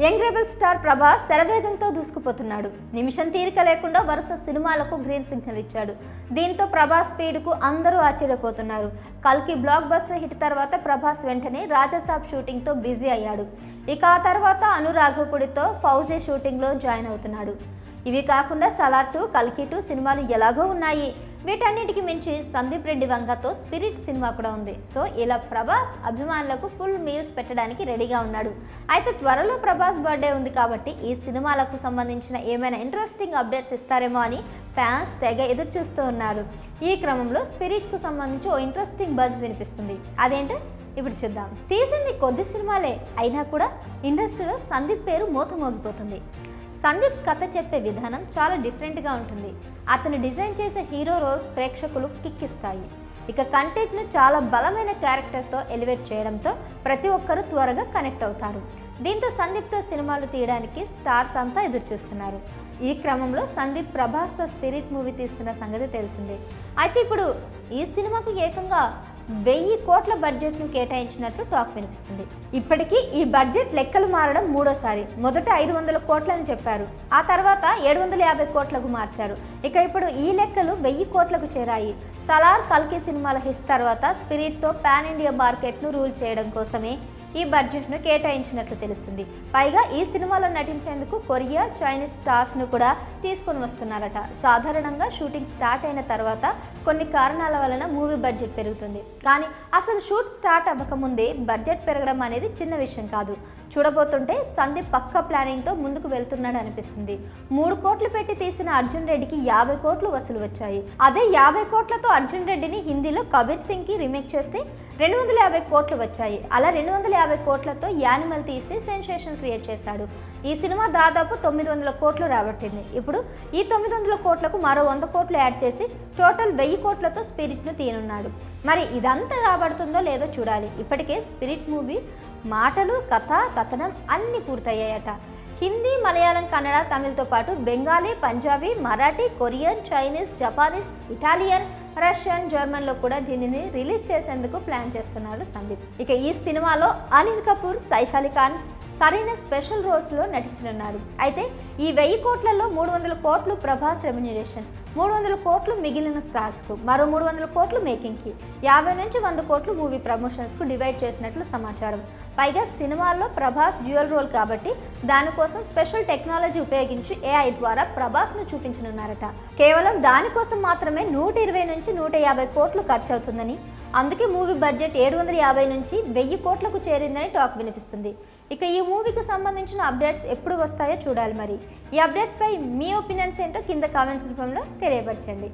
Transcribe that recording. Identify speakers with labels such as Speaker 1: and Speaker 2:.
Speaker 1: Young rebel star Prabhas శరవేగంతో దూసుకుపోతున్నాడు. నిమిషం తీరిక లేకుండా వరుస సినిమాలకు గ్రీన్ సిగ్నల్ ఇచ్చాడు. దీంతో ప్రభాస్ స్పీడ్కు అందరూ ఆశ్చర్యపోతున్నారు. కల్కి బ్లాక్ బస్టర్ హిట్ తర్వాత ప్రభాస్ వెంటనే రాజాసాబ్ షూటింగ్తో బిజీ అయ్యాడు. ఇక ఆ తర్వాత అనురాఘపుడితో ఫౌజీ షూటింగ్లో జాయిన్ అవుతున్నాడు. ఇవి కాకుండా సలార్ 2, కల్కి 2 సినిమాలు ఎలాగో ఉన్నాయి. వీటన్నిటికి మించి సందీప్ రెడ్డి వంగతో స్పిరిట్ సినిమా కూడా ఉంది. సో ఇలా ప్రభాస్ అభిమానులకు ఫుల్ మీల్స్ పెట్టడానికి రెడీగా ఉన్నాడు. అయితే త్వరలో ప్రభాస్ బర్త్డే ఉంది కాబట్టి ఈ సినిమాలకు సంబంధించిన ఏమైనా ఇంట్రెస్టింగ్ అప్డేట్స్ ఇస్తారేమో అని ఫ్యాన్స్ తెగ ఎదురు చూస్తూ ఉన్నారు. ఈ క్రమంలో స్పిరిట్కు సంబంధించి ఓ ఇంట్రెస్టింగ్ బజ్ వినిపిస్తుంది. అదేంటో ఇప్పుడు చూద్దాం. తీసింది కొద్ది సినిమాలే అయినా కూడా ఇండస్ట్రీలో సందీప్ పేరు మోగిపోతుంది. సందీప్ కథ చెప్పే విధానం చాలా డిఫరెంట్గా ఉంటుంది. అతను డిజైన్ చేసే హీరో రోల్స్ ప్రేక్షకులు కిక్కిస్తాయి. ఇక కంటెంట్ను చాలా బలమైన క్యారెక్టర్తో ఎలివేట్ చేయడంతో ప్రతి ఒక్కరూ త్వరగా కనెక్ట్ అవుతారు. దీంతో సందీప్తో సినిమాలు తీయడానికి స్టార్స్ అంతా ఎదురు చూస్తున్నారు. ఈ క్రమంలో సందీప్ ప్రభాస్తో స్పిరిట్ మూవీ తీస్తున్న సంగతి తెలిసిందే. అయితే ఇప్పుడు ఈ సినిమాకు ఏకంగా 1000 కోట్ల బడ్జెట్ను కేటాయించినట్లు టాక్ వినిపిస్తుంది. ఇప్పటికీ ఈ బడ్జెట్ లెక్కలు మారడం మూడోసారి. మొదట 500 కోట్లని చెప్పారు, ఆ తర్వాత 750 కోట్లకు మార్చారు. ఇక ఇప్పుడు ఈ లెక్కలు 1000 కోట్లకు చేరాయి. సలార్, కల్కి సినిమాల హిట్ తర్వాత స్పిరిట్తో పాన్ ఇండియా మార్కెట్ను రూల్ చేయడం కోసమే ఈ బడ్జెట్ను కేటాయించినట్లు తెలుస్తుంది. పైగా ఈ సినిమాలో నటించేందుకు కొరియా, చైనీస్ స్టార్స్ను కూడా తీసుకొని వస్తున్నారట. సాధారణంగా షూటింగ్ స్టార్ట్ అయిన తర్వాత కొన్ని కారణాల వలన మూవీ బడ్జెట్ పెరుగుతుంది. కానీ అసలు షూట్ స్టార్ట్ అవ్వకముందే బడ్జెట్ పెరగడం అనేది చిన్న విషయం కాదు. చూడబోతుంటే సందీప్ పక్కా ప్లానింగ్తో ముందుకు వెళ్తున్నాడు అనిపిస్తుంది. 3 కోట్లు పెట్టి తీసిన అర్జున్ రెడ్డికి 50 కోట్లు వసూలు వచ్చాయి. అదే 50 కోట్లతో అర్జున్ రెడ్డిని హిందీలో కబీర్ సింగ్కి రీమేక్ చేస్తే 250 కోట్లు వచ్చాయి. అలా 250 కోట్లతో యానిమల్ తీసి సెన్సేషన్ క్రియేట్ చేశాడు. ఈ సినిమా దాదాపు 900 కోట్లు రాబట్టింది. ఇప్పుడు ఈ 900 కోట్లకు మరో 100 కోట్లు యాడ్ చేసి టోటల్ 1000 కోట్లతో స్పిరిట్ను తీయనున్నాడు. మరి ఇదంతా రాబడుతుందో లేదో చూడాలి. ఇప్పటికే స్పిరిట్ మూవీ మాటలు, కథ, కథనం అన్నీ పూర్తయ్యాయట. హిందీ, మలయాళం, కన్నడ, తమిళ్తో పాటు Bengali, Punjabi, Marathi, Korean, Chinese, Japanese, Italian, Russian, జర్మన్లో కూడా దీనిని రిలీజ్ చేసేందుకు ప్లాన్ చేస్తున్నారు సందీప్. ఇక ఈ సినిమాలో అనిల్ కపూర్, సైఫ్ అలీ ఖాన్, కరీనా స్పెషల్ రోల్స్లో నటించనున్నారు. అయితే ఈ 1000 కోట్లలో 300 కోట్లు ప్రభాస్ రెమ్యునరేషన్, 300 కోట్లు మిగిలిన స్టార్స్కు, మరో 300 కోట్లు మేకింగ్కి, 50 నుంచి 100 కోట్లు మూవీ ప్రమోషన్స్కు డివైడ్ చేసినట్లు సమాచారం. పైగా సినిమాల్లో ప్రభాస్ డ్యూయల్ రోల్ కాబట్టి దానికోసం స్పెషల్ టెక్నాలజీ ఉపయోగించి AI ద్వారా ప్రభాస్ను చూపించనున్నారట. కేవలం దానికోసం మాత్రమే 120 నుంచి 150 కోట్లు ఖర్చు అవుతుందని, అందుకే మూవీ బడ్జెట్ 750 నుంచి 1000 కోట్లకు చేరిందని టాక్ వినిపిస్తుంది. ఇక ఈ మూవీకి సంబంధించిన అప్డేట్స్ ఎప్పుడు వస్తాయో చూడాలి. మరి ఈ అప్డేట్స్పై మీ ఒపీనియన్స్ ఏంటో కింద కామెంట్స్ రూపంలో తెలియపరచండి.